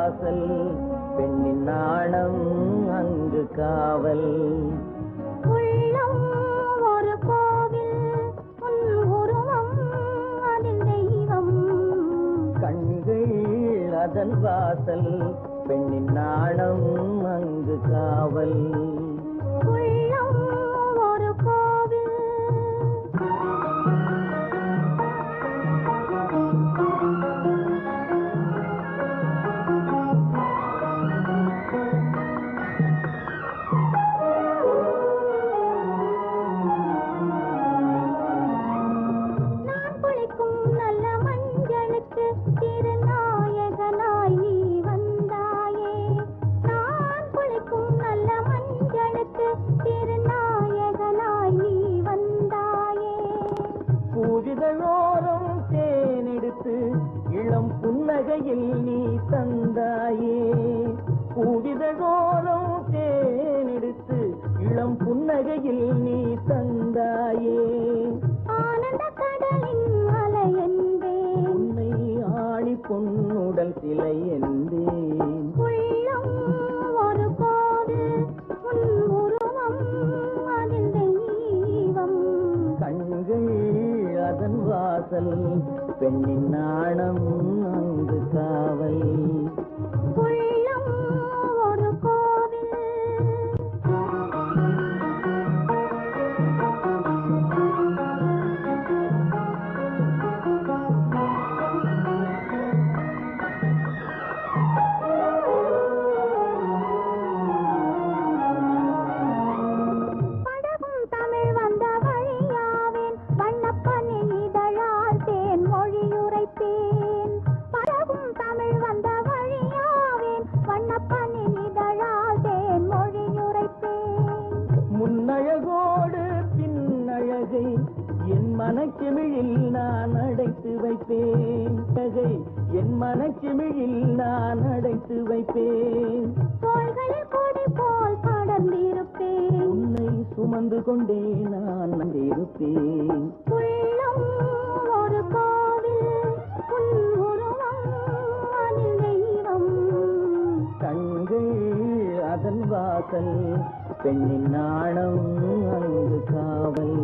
வாசல் பெண்ணின் நாணம் அங்கு காவல். உள்ளம் ஒரு கோவில், உன் உருவம் அதில் தெய்வம். கண்கள் அதன் வாசல் பெண்ணின் நாணம் அங்கு காவல். உள்ளம் ஒரு கோவில். நான் குளிக்கும் நல்ல மஞ்சளுக்கு திருநாயகனாய் நீ வந்தாயே. நான் குளிக்கும் நல்ல மஞ்சளுக்கு திருநாயகனாய் நீ வந்தாயே. பூஜிதழோரம் தேனெடுத்து இளம் புன்னகையில் நீ தந்தாயே. பூஜிதழோரம் தேனெடுத்து இளம் புன்னகையில் நீ தந்தாயே. ஆனந்த கடலின் அலை என்பேன், உன்னை ஆளி பொன்னுடல் சிலை என்பேன். உள்ளம் ஒரு கோவில், உன் உருவம் அதில் தெய்வம். கண்கள் அதன் வாசல் பெண்ணின் நாணம் அங்கு காவல். உள்ளம் ஒரு கோவில். படகும் தமிழ் வந்த வழியாவேன், வண்ணப்பனின் இதழால் தேன் மொழியுரைத்தேன். படகும் தமிழ் வந்த வழியாவேன், வண்ணப்பனின் இதழால் தேன் மொழியுரைத்தேன். முன்னழகோடு பின்னழகை என் மனக்கிமிழில் நான் அடைத்து வைப்பேன். என் மனக்கிமிழில் நான் அடைத்து வைப்பேன். தோள்களில் கொடி போல் படர்ந்திருப்பேன், உன்னை சுமந்து கொண்டே நான் இருப்பேன். உள்ளம் ஒரு கோவில், உன் உருவம் அதில் தெய்வம். கண்கள் அதன் வாசல் பெண்ணின் நாணம் அங்கு காவல்.